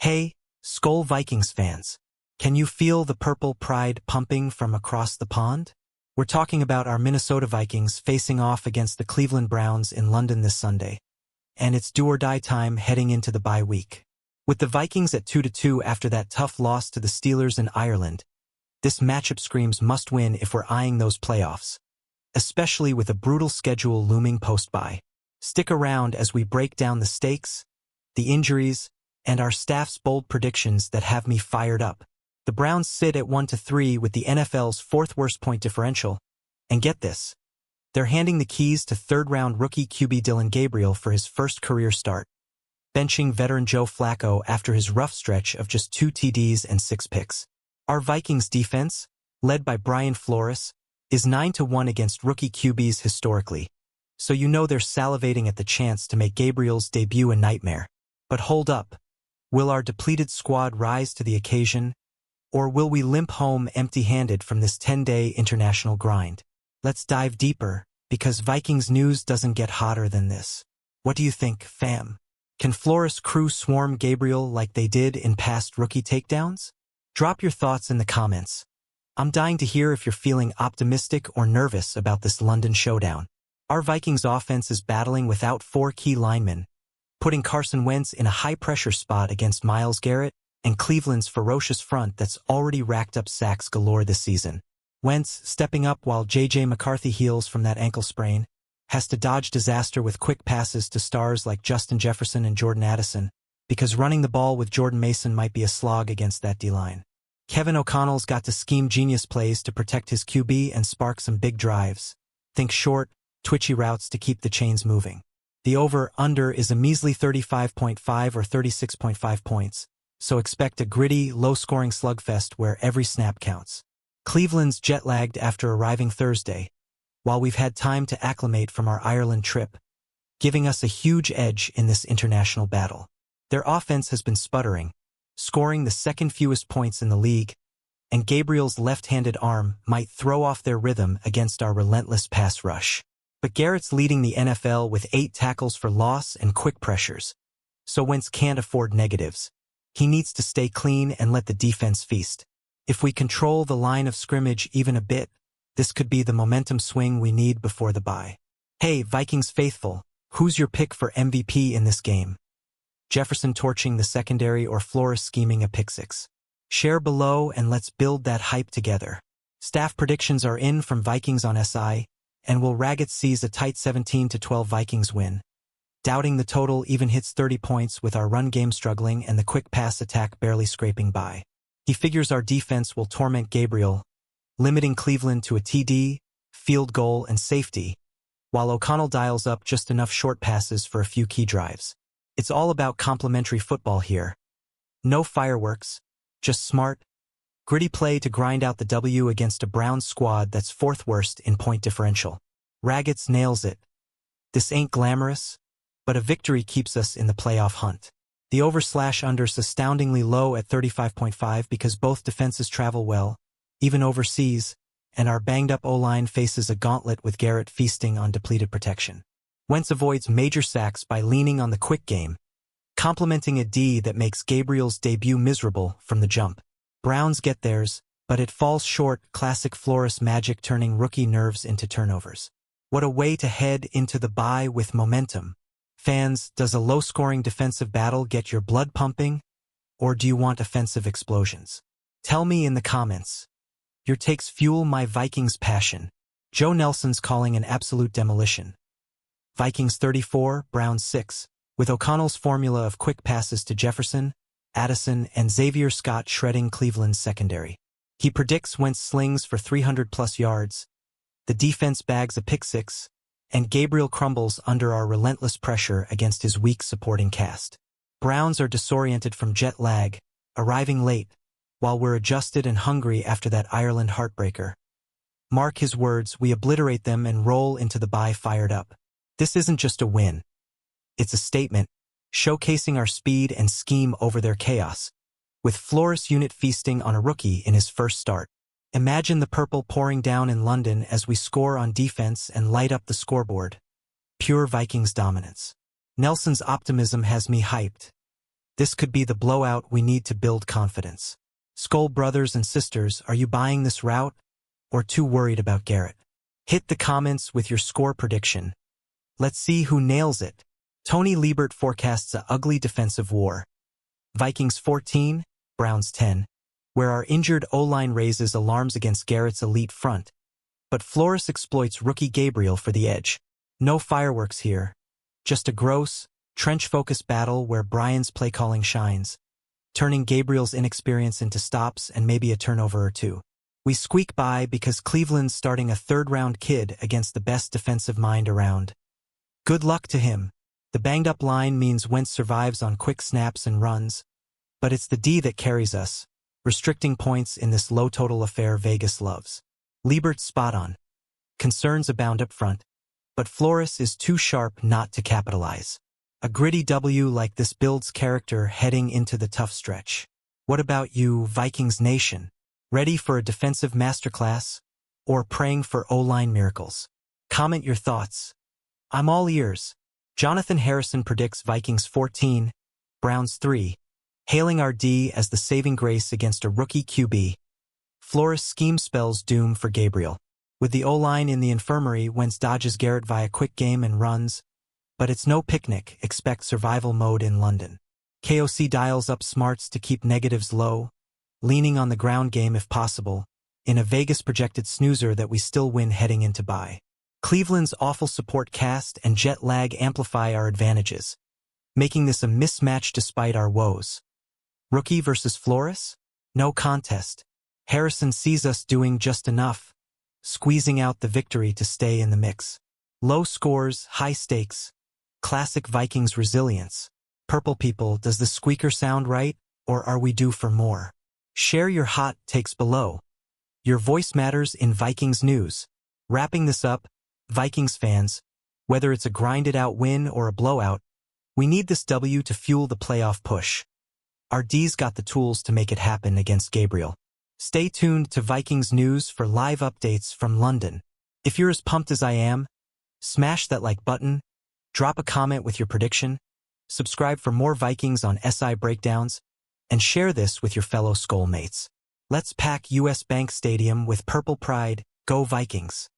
Hey, Skol Vikings fans. Can you feel the purple pride pumping from across the pond? We're talking about our Minnesota Vikings facing off against the Cleveland Browns in London this Sunday. And it's do-or-die time heading into the bye week. With the Vikings at 2-2 after that tough loss to the Steelers in Ireland, this matchup screams must-win if we're eyeing those playoffs, especially with a brutal schedule looming post-bye. Stick around as we break down the stakes, the injuries, and our staff's bold predictions that have me fired up. The Browns sit at 1-3 with the NFL's fourth-worst point differential. And get this, they're handing the keys to third-round rookie QB Dillon Gabriel for his first career start, benching veteran Joe Flacco after his rough stretch of just 2 TDs and 6 picks. Our Vikings defense, led by Brian Flores, is 9-1 against rookie QBs historically, so you know they're salivating at the chance to make Gabriel's debut a nightmare. But hold up, will our depleted squad rise to the occasion, or will we limp home empty-handed from this 10-day international grind? Let's dive deeper, because Vikings news doesn't get hotter than this. What do you think, fam? Can Flores' crew swarm Gabriel like they did in past rookie takedowns? Drop your thoughts in the comments. I'm dying to hear if you're feeling optimistic or nervous about this London showdown. Our Vikings offense is battling without 4 key linemen, putting Carson Wentz in a high-pressure spot against Myles Garrett and Cleveland's ferocious front that's already racked up sacks galore this season. Wentz, stepping up while J.J. McCarthy heals from that ankle sprain, has to dodge disaster with quick passes to stars like Justin Jefferson and Jordan Addison, because running the ball with Jordan Mason might be a slog against that D-line. Kevin O'Connell's got to scheme genius plays to protect his QB and spark some big drives. Think short, twitchy routes to keep the chains moving. The over-under is a measly 35.5 or 36.5 points, so expect a gritty, low-scoring slugfest where every snap counts. Cleveland's jet-lagged after arriving Thursday, while we've had time to acclimate from our Ireland trip, giving us a huge edge in this international battle. Their offense has been sputtering, scoring the second fewest points in the league, and Gabriel's left-handed arm might throw off their rhythm against our relentless pass rush. But Garrett's leading the NFL with 8 tackles for loss and quick pressures, so Wentz can't afford negatives. He needs to stay clean and let the defense feast. If we control the line of scrimmage even a bit, this could be the momentum swing we need before the bye. Hey, Vikings faithful, who's your pick for MVP in this game? Jefferson torching the secondary or Flores scheming a pick-six? Share below and let's build that hype together. Staff predictions are in from Vikings on SI, and will Raggett seize a tight 17-12 Vikings win? Doubting the total even hits 30 points with our run game struggling and the quick pass attack barely scraping by. He figures our defense will torment Gabriel, limiting Cleveland to a TD, field goal, and safety, while O'Connell dials up just enough short passes for a few key drives. It's all about complementary football here. No fireworks, just smart, gritty play to grind out the W against a Browns squad that's 4th worst in point differential. Raggett nails it. This ain't glamorous, but a victory keeps us in the playoff hunt. The over/under's astoundingly low at 35.5 because both defenses travel well, even overseas, and our banged-up O-line faces a gauntlet with Garrett feasting on depleted protection. Wentz avoids major sacks by leaning on the quick game, complementing a D that makes Gabriel's debut miserable from the jump. Browns get theirs, but it falls short, classic Flores magic turning rookie nerves into turnovers. What a way to head into the bye with momentum. Fans, does a low-scoring defensive battle get your blood pumping, or do you want offensive explosions? Tell me in the comments. Your takes fuel my Vikings passion. Joe Nelson's calling an absolute demolition. Vikings 34, Browns 6, with O'Connell's formula of quick passes to Jefferson, Addison, and Xavier Scott shredding Cleveland's secondary. He predicts Wentz slings for 300-plus yards, the defense bags a pick-six, and Gabriel crumbles under our relentless pressure against his weak supporting cast. Browns are disoriented from jet lag, arriving late, while we're adjusted and hungry after that Ireland heartbreaker. Mark his words, we obliterate them and roll into the bye fired up. This isn't just a win. It's a statement, showcasing our speed and scheme over their chaos, with Flores unit feasting on a rookie in his first start. Imagine the purple pouring down in London as we score on defense and light up the scoreboard. Pure Vikings dominance. Nelson's optimism has me hyped. This could be the blowout we need to build confidence. Skol brothers and sisters, are you buying this route? Or too worried about Garrett? Hit the comments with your score prediction. Let's see who nails it. Tony Liebert forecasts a ugly defensive war. Vikings 14, Browns 10, where our injured O-line raises alarms against Garrett's elite front. But Flores exploits rookie Gabriel for the edge. No fireworks here. Just a gross, trench-focused battle where Brian's play-calling shines, turning Gabriel's inexperience into stops and maybe a turnover or two. We squeak by because Cleveland's starting a third-round kid against the best defensive mind around. Good luck to him. The banged-up line means Wentz survives on quick snaps and runs, but it's the D that carries us, restricting points in this low-total affair Vegas loves. Liebert's spot on. Concerns abound up front, but Flores is too sharp not to capitalize. A gritty W like this builds character heading into the tough stretch. What about you, Vikings Nation? Ready for a defensive masterclass? Or praying for O-line miracles? Comment your thoughts. I'm all ears. Jonathan Harrison predicts Vikings 14, Browns 3, hailing our D as the saving grace against a rookie QB. Flores scheme spells doom for Gabriel. With the O-line in the infirmary, Wentz dodges Garrett via quick game and runs, but it's no picnic, expect survival mode in London. KOC dials up smarts to keep negatives low, leaning on the ground game if possible, in a Vegas projected snoozer that we still win heading into bye. Cleveland's awful support cast and jet lag amplify our advantages, making this a mismatch despite our woes. Rookie versus Flores? No contest. Harrison sees us doing just enough, squeezing out the victory to stay in the mix. Low scores, high stakes. Classic Vikings resilience. Purple people, does the squeaker sound right, or are we due for more? Share your hot takes below. Your voice matters in Vikings news. Wrapping this up, Vikings fans, whether it's a grinded-out win or a blowout, we need this W to fuel the playoff push. Our D's got the tools to make it happen against Gabriel. Stay tuned to Vikings news for live updates from London. If you're as pumped as I am, smash that like button, drop a comment with your prediction, subscribe for more Vikings on SI breakdowns, and share this with your fellow Skol mates. Let's pack US Bank Stadium with purple pride. Go Vikings!